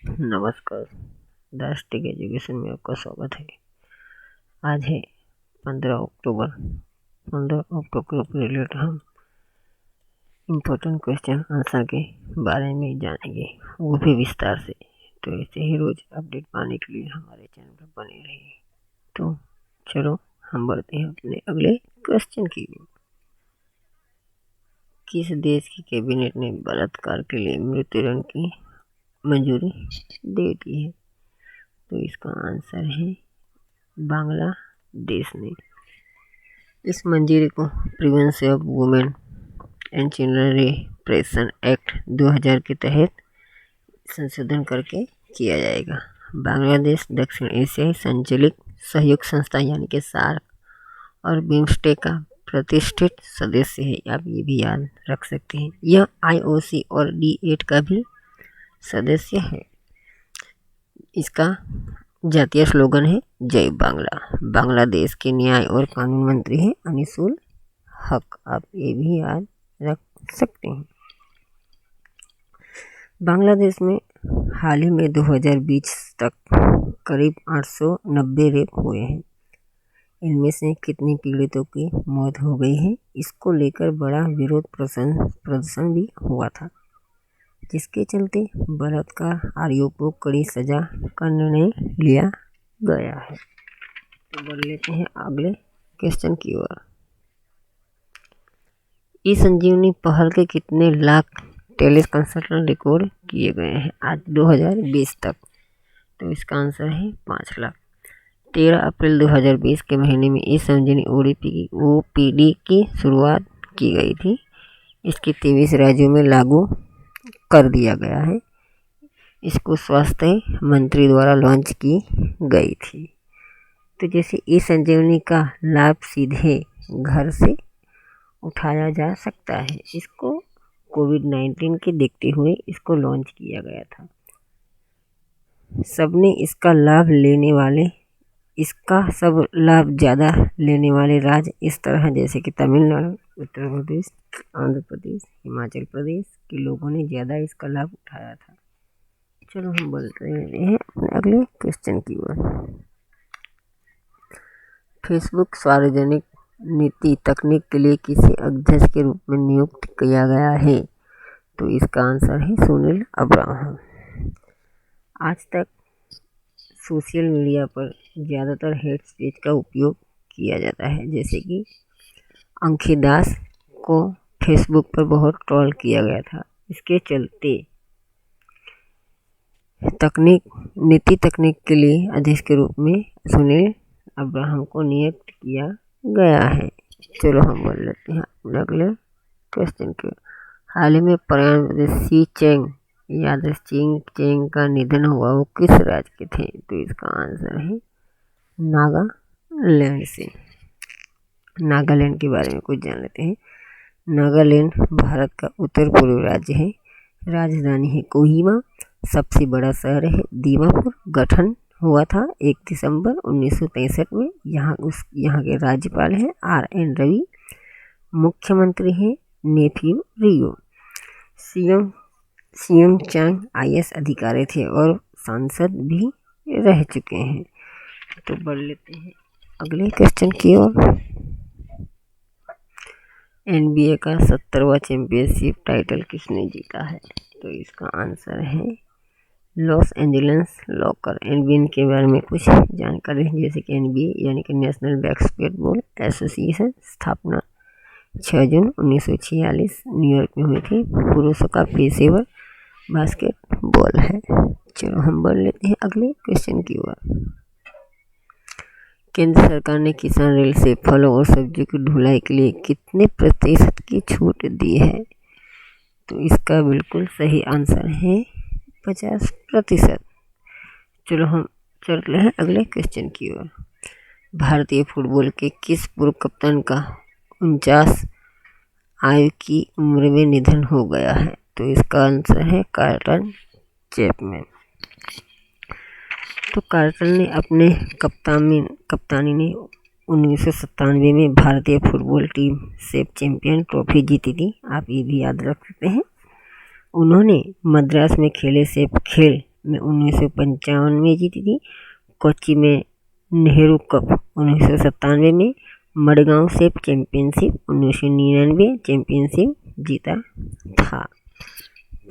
नमस्कार। राष्ट्रीय एजुकेशन में आपका स्वागत है। आज है 15 अक्टूबर। 15 अक्टूबर के रिलेटेड हम इम्पोर्टेंट क्वेश्चन आंसर के बारे में जानेंगे, वो भी विस्तार से। तो ऐसे ही रोज अपडेट पाने के लिए हमारे चैनल पर बने रहिए। तो चलो हम बढ़ते हैं अपने अगले क्वेश्चन की ओर। किस देश की कैबिनेट ने बलात्कार के लिए मृत्युदंड की मंजूरी दे दी है? तो इसका आंसर है बांग्लादेश ने। इस मंजूरी को prevention of women and children रेप्रेशन act 2000 के तहत संशोधन करके किया जाएगा। बांग्लादेश दक्षिण एशियाई संचालित सहयोग संस्था यानी कि सार्क और बिम्स्टेक का प्रतिष्ठित सदस्य है। आप ये भी याद रख सकते हैं। यह IOC और D8 का भी सदस्य है। इसका जातीय स्लोगन है जय बांग्ला। बांग्लादेश के न्याय और कानून मंत्री हैं अनीसुल हक। आप ये भी याद रख सकते हैं। बांग्लादेश में हाल ही में 2020 तक करीब 890 रेप हुए हैं। इनमें से कितनी पीड़ितों की मौत हो गई है, इसको लेकर बड़ा विरोध प्रदर्शन भी हुआ था, जिसके चलते बलात्कार आरोपियों को कड़ी सजा का निर्णय लिया गया है। तो बढ़ लेते हैं अगले क्वेश्चन की ओर। ई संजीवनी पहल के कितने लाख टेलीकंसल्टेंट रिकॉर्ड किए गए हैं आज 2020 तक? तो इसका आंसर है 5 लाख। 13 अप्रैल 2020 के महीने में ई संजीवनी OPD की शुरुआत की गई थी। इसकी 23 राज्यों में लागू कर दिया गया है। इसको स्वास्थ्य मंत्री द्वारा लॉन्च की गई थी। तो जैसे ई संजीवनी का लाभ सीधे घर से उठाया जा सकता है, इसको कोविड-19 के देखते हुए इसको लॉन्च किया गया था। सब लाभ ज़्यादा लेने वाले राज्य इस तरह जैसे कि तमिलनाडु, उत्तर प्रदेश, आंध्र प्रदेश, हिमाचल प्रदेश के लोगों ने ज़्यादा इसका लाभ उठाया था। चलो हम बोलते हैं अगले क्वेश्चन की ओर। फेसबुक सार्वजनिक नीति तकनीक के लिए किसी अध्यक्ष के रूप में नियुक्त किया गया है? तो इसका आंसर है सुनील अब्राहम। आज तक सोशल मीडिया पर ज़्यादातर हेट स्पीच का उपयोग किया जाता है, जैसे कि अंकिदास को फेसबुक पर बहुत ट्रोल किया गया था। इसके चलते नीति तकनीक के लिए अध्यक्ष के रूप में सुनील अब्राहम को नियुक्त किया गया है। चलो हम बोल लेते हैं अगले क्वेश्चन के। हाल ही में प्रधानमंत्री चेंग का निधन हुआ, वो किस राज्य के थे? तो इसका आंसर है नागालैंड से। नागालैंड के बारे में कुछ जान लेते हैं। नागालैंड भारत का उत्तर पूर्वी राज्य है। राजधानी है कोहिमा। सबसे बड़ा शहर है दीमापुर। गठन हुआ था 1 दिसंबर 1963 में। यहाँ के राज्यपाल हैं RN रवि। मुख्यमंत्री हैं नेफ्यू रियो। CM चांग IS अधिकारी थे और सांसद भी रह चुके हैं। तो बढ़ लेते हैं अगले क्वेश्चन की ओर। NBA का 70वां चैंपियनशिप टाइटल किसने जीता है? तो इसका आंसर है लॉस एंजल्स लॉकर। NBA के बारे में कुछ जानकारी, जैसे कि NBA यानी कि नेशनल बास्केटबॉल एसोसिएशन स्थापना 6 जून 1946 न्यूयॉर्क में हुई थी। पुरुषों का पेशेवर बास्केटबॉल है। चलो हम बढ़ लेते हैं अगले क्वेश्चन की ओर। केंद्र सरकार ने किसान रेल से फलों और सब्जियों की ढुलाई के लिए कितने प्रतिशत की छूट दी है? तो इसका बिल्कुल सही आंसर है 50%। चलो हम चलते हैं अगले क्वेश्चन की ओर। भारतीय फुटबॉल के किस पूर्व कप्तान का 49 आयु की उम्र में निधन हो गया है? तो इसका आंसर है कार्ल्टन चैपमैन। तो कार्ल्टन ने अपने कप्तानी ने 1997 में भारतीय फुटबॉल टीम से चैंपियन ट्रॉफी जीती थी। आप ये भी याद रख सकते हैं। उन्होंने मद्रास में खेले सेफ खेल में 1955 में जीती थी। कोच्चि में नेहरू कप 1997 में, मडगांव से चैंपियनशिप 1999 चैंपियनशिप जीता था।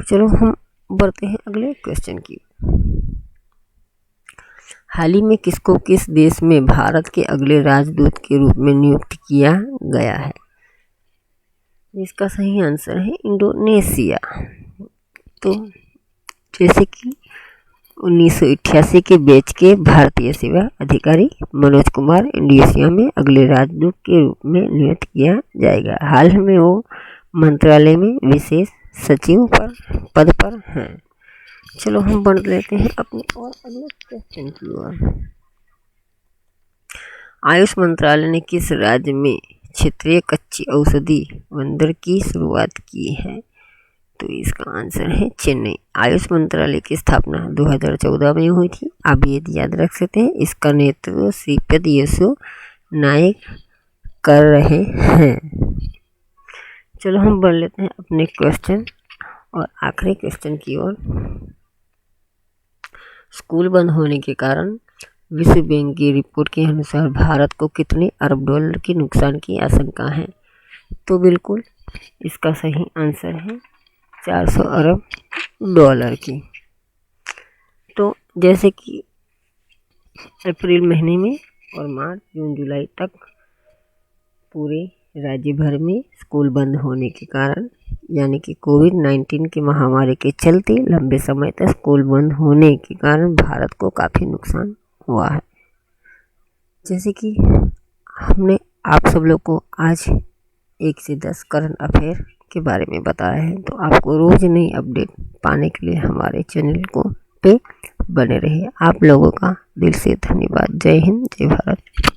चलो हम बढ़ते हैं अगले क्वेश्चन की। हाल ही में किसको किस देश में भारत के अगले राजदूत के रूप में नियुक्त किया गया है? इसका सही आंसर है इंडोनेशिया। तो जैसे कि 1988 के बैच के भारतीय सेवा अधिकारी मनोज कुमार इंडोनेशिया में अगले राजदूत के रूप में नियुक्त किया जाएगा। हाल में वो मंत्रालय में विशेष सचिव पद पर हैं। चलो हम बढ़ लेते हैं अपने और अगले क्वेश्चन की ओर। आयुष मंत्रालय ने किस राज्य में क्षेत्रीय कच्ची औषधि बंदर की शुरुआत की है? तो इसका आंसर है चेन्नई। आयुष मंत्रालय की स्थापना 2014 में हुई थी। आप ये याद रख सकते हैं। इसका नेतृत्व श्रीपद यसो नायक कर रहे हैं। चलो हम बढ़ लेते हैं अपने क्वेश्चन और आखिरी क्वेश्चन की ओर। स्कूल बंद होने के कारण विश्व बैंक की रिपोर्ट के अनुसार भारत को कितने अरब डॉलर की नुकसान की आशंका है? तो बिल्कुल इसका सही आंसर है 400 अरब डॉलर की। तो जैसे कि अप्रैल महीने में और मार्च जून जुलाई तक पूरे राज्य भर में स्कूल बंद होने के कारण, यानी कि कोविड-19 की महामारी के चलते लंबे समय तक स्कूल बंद होने के कारण भारत को काफ़ी नुकसान हुआ है। जैसे कि हमने आप सब लोग को आज 1 से 10 करंट अफेयर के बारे में बताया है। तो आपको रोज़ नई अपडेट पाने के लिए हमारे चैनल को पे बने रहिए। आप लोगों का दिल से धन्यवाद। जय हिंद, जय भारत।